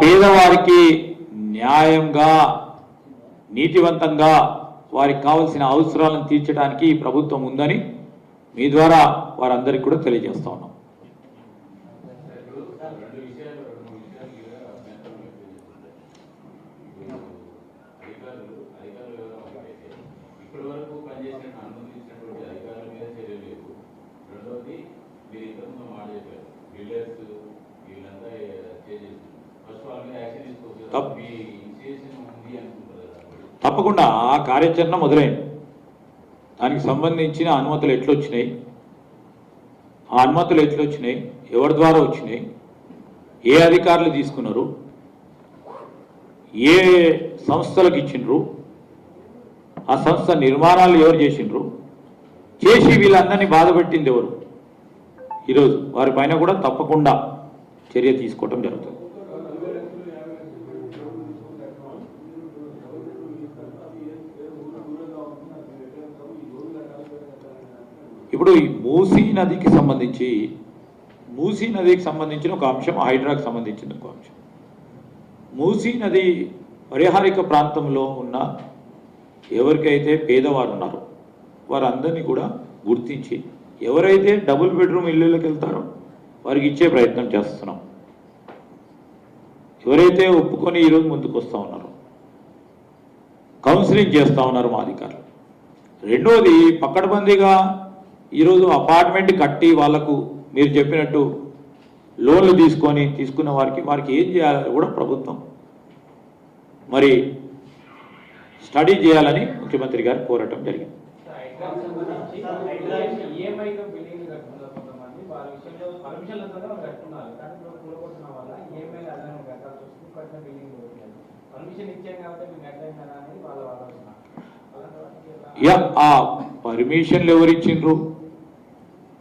పేదవారికి న్యాయంగా నీతివంతంగా వారికి కావాల్సిన అవసరాలను తీర్చడానికి ఈ ప్రభుత్వం ఉందని మీ ద్వారా వారందరికీ కూడా తెలియజేస్తా ఉన్నాం. తప్పకుండా ఆ కార్యాచరణ మొదలైంది. దానికి సంబంధించిన అనుమతులు ఎట్లొచ్చినాయి, ఆ అనుమతులు ఎట్లొచ్చినాయి, ఎవరి ద్వారా వచ్చినాయి, ఏ అధికారులు తీసుకున్నారు, ఏ సంస్థలకు ఇచ్చిండ్రు, ఆ సంస్థ నిర్మాణాలు ఎవరు చేసిండ్రు, చేసి వీళ్ళందరినీ బాధపెట్టింది ఎవరు, ఈరోజు వారి పైన కూడా తప్పకుండా చర్య తీసుకోవటం జరుగుతుంది. ఇప్పుడు ఈ మూసీ నదికి సంబంధించిన ఒక అంశం, హైడ్రాకి సంబంధించిన ఒక అంశం. మూసీ నది పరిహారిక ప్రాంతంలో ఉన్న ఎవరికైతే పేదవారు ఉన్నారో వారందరినీ కూడా గుర్తించి ఎవరైతే డబుల్ బెడ్రూమ్ ఇళ్ళకి వెళ్తారో వారికి ఇచ్చే ప్రయత్నం చేస్తున్నాం. ఎవరైతే ఒప్పుకొని ఈరోజు ముందుకు వస్తూ ఉన్నారో కౌన్సిలింగ్ చేస్తూ ఉన్నారు మా అధికారులు. రెండోది, పక్కడబందీగా ఈరోజు అపార్ట్మెంట్ కట్టి వాళ్లకు మీరు చెప్పినట్టు లోన్లు తీసుకున్న వారికి ఏం చేయాలని కూడా ప్రభుత్వం మరి స్టడీ చేయాలని ముఖ్యమంత్రి గారు కోరటం జరిగింది. ఆ పర్మిషన్లు ఎవరిచ్చిండ్రు,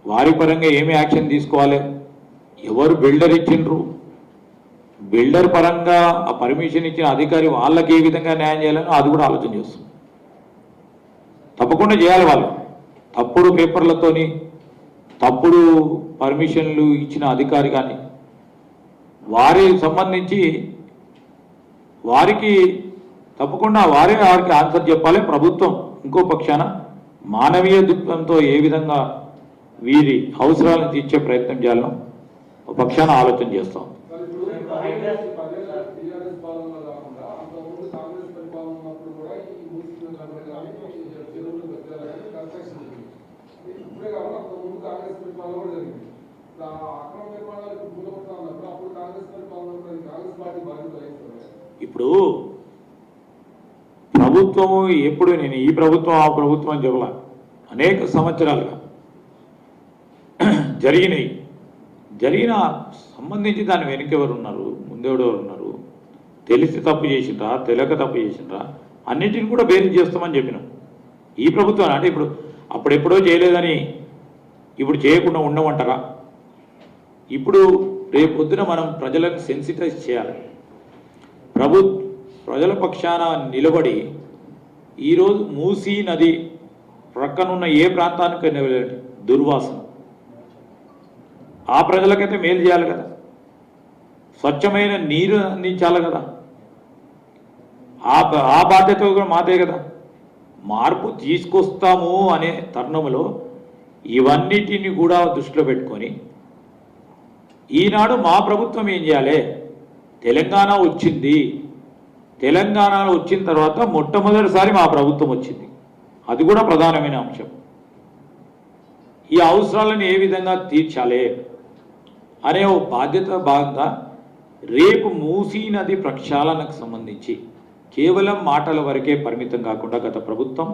వారి పరంగా ఏమి యాక్షన్ తీసుకోవాలి, ఎవరు బిల్డర్ ఇచ్చిండ్రు, బిల్డర్ పరంగా ఆ పర్మిషన్ ఇచ్చిన అధికారి వాళ్ళకి ఏ విధంగా న్యాయం చేయాలని అది కూడా ఆలోచన చేస్తుంది. తప్పకుండా చేయాలి. వాళ్ళు తప్పుడు పేపర్లతోని తప్పుడు పర్మిషన్లు ఇచ్చిన అధికారి కానీ వారి సంబంధించి వారికి తప్పకుండా వారికి ఆన్సర్ చెప్పాలి. ప్రభుత్వం ఇంకో పక్షాన మానవీయ దృక్పథంతో ఏ విధంగా వీరి అవసరాలను తీర్చే ప్రయత్నం చేయాలో ఒక పక్షాన ఆలోచన చేస్తాం. ఇప్పుడు ప్రభుత్వము ఎప్పుడు నేను ఈ ప్రభుత్వం ఆ ప్రభుత్వం అని చెప్పలా, అనేక సంవత్సరాలుగా జరిగిన సంబంధించి దాని వెనుక ఎవరు ఉన్నారు, ముందెవరు ఉన్నారు, తెలిసి తప్పు చేసిండ్రా, తెలియక తప్పు చేసిండ్రా, అన్నింటిని కూడా బేరీ చేస్తామని చెప్పినాం. ఈ ప్రభుత్వం అంటే ఇప్పుడు అప్పుడెప్పుడో చేయలేదని ఇప్పుడు చేయకుండా ఉండమంటారా? ఇప్పుడు రేపు పొద్దున మనం ప్రజలకు సెన్సిటైజ్ చేయాలి. ప్రజల పక్షాన నిలబడి ఈరోజు మూసీ నది ప్రక్కనున్న ఏ ప్రాంతానికైనా వెళ్ళండి, దుర్వాసన, ఆ ప్రజలకైతే మేలు చేయాలి కదా, స్వచ్ఛమైన నీరు అందించాలి కదా, ఆ బాధ్యత కూడా మాదే కదా. మార్పు తీసుకొస్తాము అనే తరుణంలో ఇవన్నిటిని కూడా దృష్టిలో పెట్టుకొని ఈనాడు మా ప్రభుత్వం ఏం చేయాలి, తెలంగాణ వచ్చింది, తెలంగాణలో వచ్చిన తర్వాత మొట్టమొదటిసారి మా ప్రభుత్వం వచ్చింది, అది కూడా ప్రధానమైన అంశం. ఈ అవసరాలను ఏ విధంగా తీర్చాలి అనే ఓ బాధ్యత భాగంగా రేపు మూసీ నది ప్రక్షాళనకు సంబంధించి కేవలం మాటల వరకే పరిమితం కాకుండా గత ప్రభుత్వం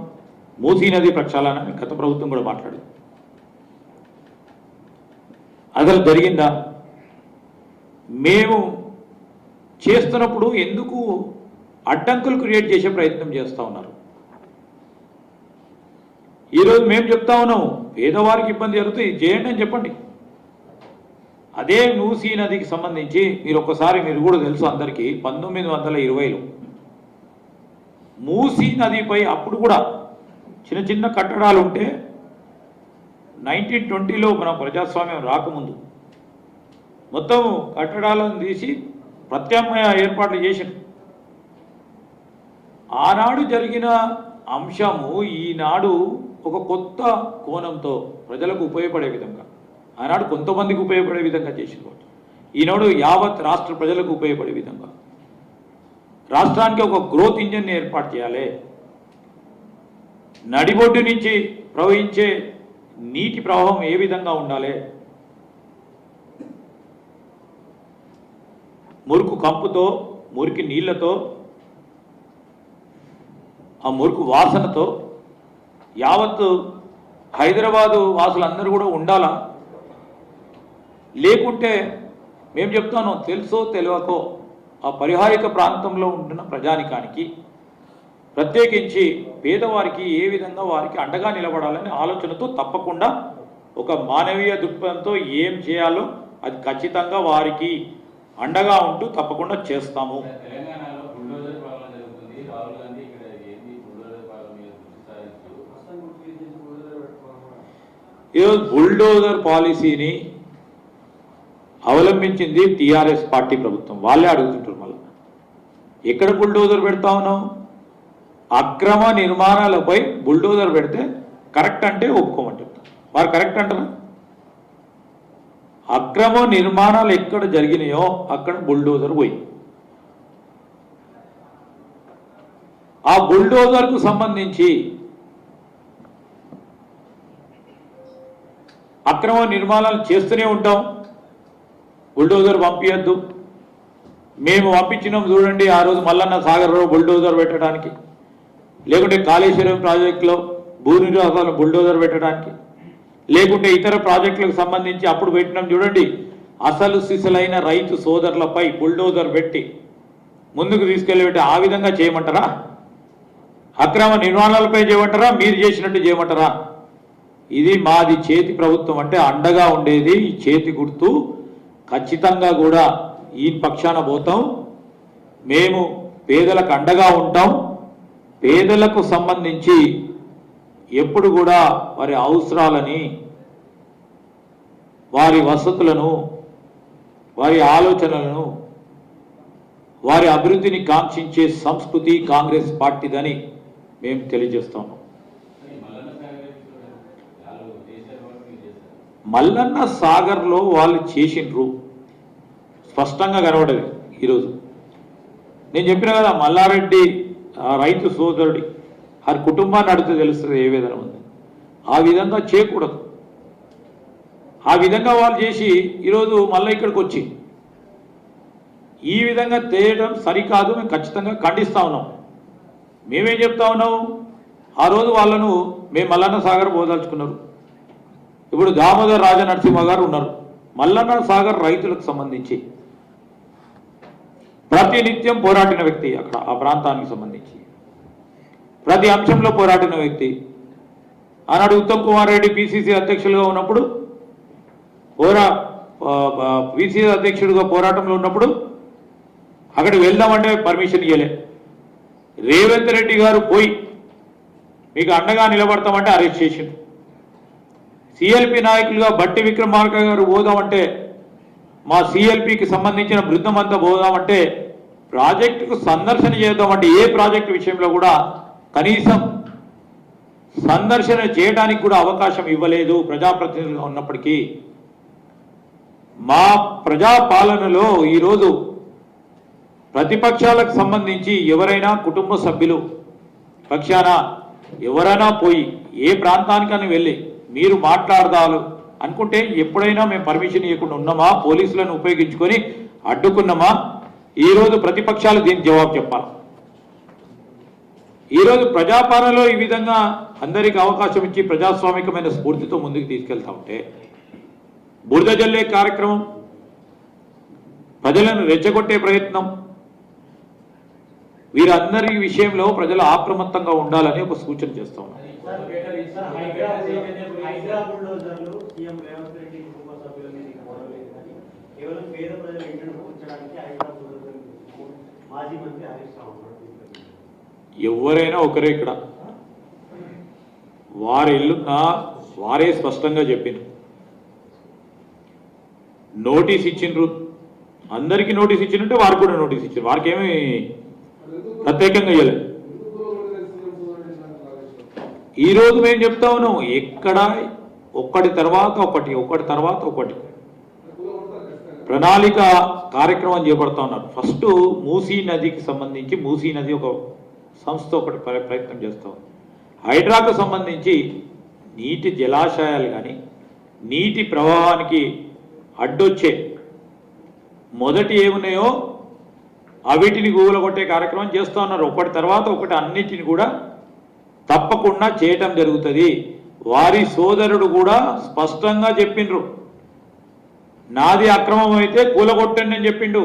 మూసీ నది ప్రక్షాళన గత ప్రభుత్వం కూడా మాట్లాడింది. అసలు జరిగిందా? మేము చేస్తున్నప్పుడు ఎందుకు అడ్డంకులు క్రియేట్ చేసే ప్రయత్నం చేస్తూ ఉన్నారు? ఈరోజు మేము చెప్తా ఉన్నాము, పేదవారికి ఇబ్బంది జరుగుతుంది, చేయండి అని చెప్పండి. అదే మూసీ నదికి సంబంధించి మీరు ఒక్కసారి, మీరు కూడా తెలుసు అందరికీ, 1920లో మూసీ నదిపై అప్పుడు కూడా చిన్న చిన్న కట్టడాలు ఉంటే 1920లో మన ప్రజాస్వామ్యం రాకముందు మొత్తం కట్టడాలను తీసి ప్రత్యామ్నాయ ఏర్పాట్లు చేశారు. ఆనాడు జరిగిన అంశము ఈనాడు ఒక కొత్త కోణంతో ప్రజలకు ఉపయోగపడే విధంగా, ఆనాడు కొంతమందికి ఉపయోగపడే విధంగా చేసినారు. ఈనాడు యావత్ రాష్ట్ర ప్రజలకు ఉపయోగపడే విధంగా రాష్ట్రానికి ఒక గ్రోత్ ఇంజిన్ ఏర్పాటు చేయాలి. నడిబొడ్డు నుంచి ప్రవహించే నీటి ప్రవాహం ఏ విధంగా ఉండాలి, మురికి కంపుతో, మురికి నీళ్లతో, ఆ మురికి వాసనతో యావత్తు హైదరాబాదు వాసులందరూ కూడా ఉండాలా? లేకుంటే మేము చెప్తాను, తెలుసో తెలియకో ఆ పరిహారిక ప్రాంతంలో ఉంటున్న ప్రజానికానికి, ప్రత్యేకించి పేదవారికి ఏ విధంగా వారికి అండగా నిలబడాలనే ఆలోచనతో తప్పకుండా ఒక మానవీయ దృక్పథంతో ఏం చేయాలో అది ఖచ్చితంగా వారికి అండగా ఉంటూ తప్పకుండా చేస్తాము. ఈరోజు బుల్డోజర్ పాలసీని అవలంబించింది టీఆర్ఎస్ పార్టీ ప్రభుత్వం. వాళ్ళే అడుగుతుంటారు మళ్ళీ, ఎక్కడ బుల్డోజర్ పెడతా ఉన్నావు? అక్రమ నిర్మాణాలపై బుల్డోజర్ పెడితే కరెక్ట్ అంటే ఒప్పుకోమంటారు. వారు కరెక్ట్ అంటారా? అక్రమ నిర్మాణాలు ఎక్కడ జరిగినాయో అక్కడ బుల్డోజర్ పోయి, ఆ బుల్డోజర్కు సంబంధించి అక్రమ నిర్మాణాలు చేస్తూనే ఉంటాం. బుల్డోజర్ పంపించద్దు, మేము పంపించినాం చూడండి ఆ రోజు మల్లన్న సాగర్లో బుల్డోజర్ పెట్టడానికి, లేకుంటే కాళేశ్వరం ప్రాజెక్టులో భూ నిర్వాసాలను బుల్డోజర్ పెట్టడానికి, లేకుంటే ఇతర ప్రాజెక్టులకు సంబంధించి అప్పుడు పెట్టినాం చూడండి, అసలు సిసలైన రైతు సోదరులపై బుల్డోజర్ పెట్టి ముందుకు తీసుకెళ్ళి ఆ విధంగా చేయమంటారా? అక్రమ నిర్మాణాలపై చేయమంటారా? మీరు చేసినట్టు చేయమంటారా? ఇది మాది చేతి ప్రభుత్వం అంటే అండగా ఉండేది ఈ చేతి గుర్తు. ఖచ్చితంగా కూడా ఈ పక్షాన పోతాం. మేము పేదలకు అండగా ఉంటాం. పేదలకు సంబంధించి ఎప్పుడు కూడా వారి అవసరాలని, వారి వసతులను, వారి ఆలోచనలను, వారి అభివృద్ధిని కాంక్షించే సంస్కృతి కాంగ్రెస్ పార్టీదని మేము తెలియజేస్తాము. మల్లన్న సాగర్లో వాళ్ళు చేసిండ్రు స్పష్టంగా కనబడేది. ఈరోజు నేను చెప్పిన కదా, మల్లారెడ్డి రైతు సోదరుడి ఆ కుటుంబాన్ని అడిగితే తెలుస్తుంది ఏ విధంగా ఉంది. ఆ విధంగా చేయకూడదు. ఆ విధంగా వాళ్ళు చేసి ఈరోజు మళ్ళీ ఇక్కడికి వచ్చి ఈ విధంగా తేయడం సరికాదు. మేము ఖచ్చితంగా ఖండిస్తా ఉన్నాం. మేమేం చెప్తా ఉన్నాం, ఆ రోజు వాళ్ళను మేము మల్లన్న సాగర్ పోదలుచుకున్నారు. ఇప్పుడు దామోదర్ రాజ నరసింహ గారు ఉన్నారు. మల్లన్న సాగర్ రైతులకు సంబంధించి ప్రతినిత్యం పోరాడిన వ్యక్తి, అక్కడ ఆ ప్రాంతానికి సంబంధించి ప్రతి అంశంలో పోరాడిన వ్యక్తి. ఆనాడు ఉత్తమ్ కుమార్ రెడ్డి పిసిసి అధ్యక్షులుగా ఉన్నప్పుడు, పిసిసి అధ్యక్షుడిగా పోరాటంలో ఉన్నప్పుడు అక్కడికి వెళ్దామంటే పర్మిషన్ ఇవ్వలే. రేవంత్ రెడ్డి గారు పోయి మీకు అండగా నిలబడతామంటే అరెస్ట్ చేసిండు. సిఎల్పి నాయకులుగా బట్టి విక్రమార్క గారు పోదామంటే, మా సిఎల్పికి సంబంధించిన బృందం అంతా పోదామంటే, ప్రాజెక్టుకు సందర్శన చేద్దామంటే ఏ ప్రాజెక్టు విషయంలో కూడా కనీసం సందర్శన చేయడానికి కూడా అవకాశం ఇవ్వలేదు ప్రజాప్రతినిధులుగా ఉన్నప్పటికీ. మా ప్రజాపాలనలో ఈరోజు ప్రతిపక్షాలకు సంబంధించి ఎవరైనా కుటుంబ సభ్యులు పక్షాన ఎవరైనా పోయి ఏ ప్రాంతానికని వెళ్ళి మీరు మాట్లాడదాలు అనుకుంటే ఎప్పుడైనా మేము పర్మిషన్ ఇవ్వకుండా ఉన్నామా? పోలీసులను ఉపయోగించుకొని అడ్డుకున్నామా? ఈరోజు ప్రతిపక్షాలు దీనికి జవాబు చెప్పాలి. ఈరోజు ప్రజాపాలనలో ఈ విధంగా అందరికీ అవకాశం ఇచ్చి ప్రజాస్వామికమైన స్ఫూర్తితో ముందుకు తీసుకెళ్తా ఉంటే బురద జల్లే కార్యక్రమం, ప్రజలను రెచ్చగొట్టే ప్రయత్నం, వీరందరి విషయంలో ప్రజలు అప్రమత్తంగా ఉండాలని ఒక సూచన చేస్తా ఉన్నాం. ఎవరైనా ఒకరే ఇక్కడ, వారి ఇల్లున్నా వారే స్పష్టంగా చెప్పిండ్రు, నోటీస్ ఇచ్చిండ్రు. అందరికీ నోటీస్ ఇచ్చినట్టే వారికి కూడా నోటీస్ ఇచ్చారు. వారికి ఏమి ప్రత్యేకంగా ఇవ్వలేదు. ఈరోజు మేము చెప్తా ఉన్నాం, ఎక్కడ ఒక్కటి తర్వాత ఒకటి ప్రణాళిక కార్యక్రమం చేపడతా ఉన్నారు. ఫస్ట్ మూసీ నదికి సంబంధించి మూసీ నది ఒక సంస్థ ఒకటి ప్రయత్నం చేస్తూ ఉంది. హైడ్రాకు సంబంధించి నీటి జలాశయాలు కానీ నీటి ప్రవాహానికి అడ్డొచ్చే మొదటి ఏమున్నాయో అవిటిని గూగులగొట్టే కార్యక్రమం చేస్తూ ఉన్నారు. ఒకటి తర్వాత ఒకటి అన్నిటిని కూడా తప్పకుండా చేయటం జరుగుతుంది. వారి సోదరుడు కూడా స్పష్టంగా చెప్పిండ్రు, నాది అక్రమం అయితే కూలగొట్టండి అని చెప్పిండు.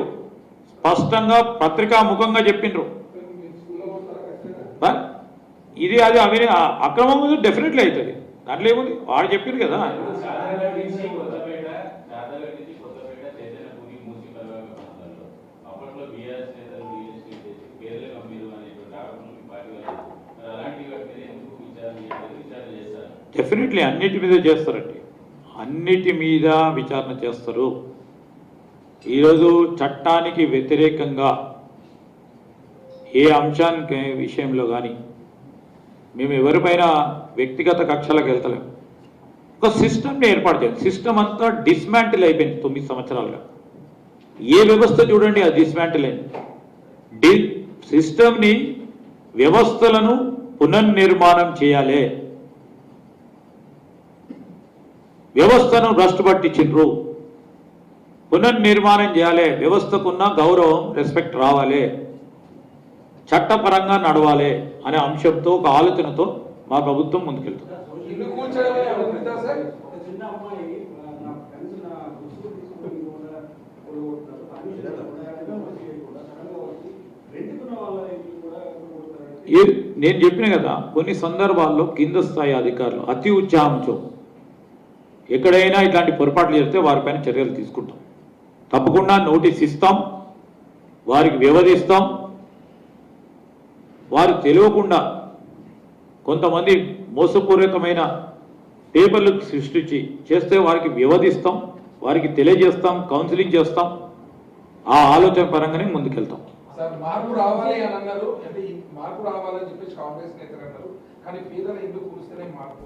స్పష్టంగా పత్రికా ముఖంగా చెప్పిండ్రు. ఇది అది అవి అక్రమం డెఫినెట్లీ అవుతుంది. దాంట్లో ఏముంది, వాడు చెప్పిండు కదా. డెఫినెట్లీ అన్నిటి మీద చేస్తారండి, అన్నిటి మీద విచారణ చేస్తారు. ఈరోజు చట్టానికి వ్యతిరేకంగా ఏ అంశానికి విషయంలో కానీ మేము ఎవరిపైన వ్యక్తిగత కక్షలకు వెళ్తలేము. ఒక సిస్టమ్ని ఏర్పాటు చేయాలి. సిస్టమ్ అంతా డిస్మాంటిల్ అయిపోయింది 9 సంవత్సరాలుగా. ఏ వ్యవస్థ చూడండి అది డిస్మాంటిల్ అయింది. సిస్టమ్ని వ్యవస్థలను పునర్నిర్మాణం చేయాలి. వ్యవస్థను భ్రష్టు పట్టించిండ్రు, పునర్నిర్మాణం చేయాలి. వ్యవస్థకున్న గౌరవం రెస్పెక్ట్ రావాలి, చట్టపరంగా నడవాలి అనే అంశంతో ఒక ఆలోచనతో మా ప్రభుత్వం ముందుకెళ్తుంది. నేను చెప్పిన కదా, కొన్ని సందర్భాల్లో కింద స్థాయి అధికారులు అతి ఉత్సాహంతో ఎక్కడైనా ఇట్లాంటి పొరపాట్లు చేస్తే వారిపైన చర్యలు తీసుకుంటాం. తప్పకుండా నోటీస్ ఇస్తాం, వారికి వ్యవధిస్తాం. వారు తెలియకుండా కొంతమంది మోసపూరితమైన పేపర్లు సృష్టించి చేస్తే వారికి వ్యవధిస్తాం, వారికి తెలియజేస్తాం, కౌన్సిలింగ్ చేస్తాం. ఆ ఆలోచన పరంగానే ముందుకెళ్తాం. సార్ మార్పు రావాలి అని అన్నారు, అంటే మార్పు రావాలని చెప్పేసి కాంగ్రెస్ నేతలు అన్నారు, కానీ పేదలు ఎందుకు కూర్చునే మార్పు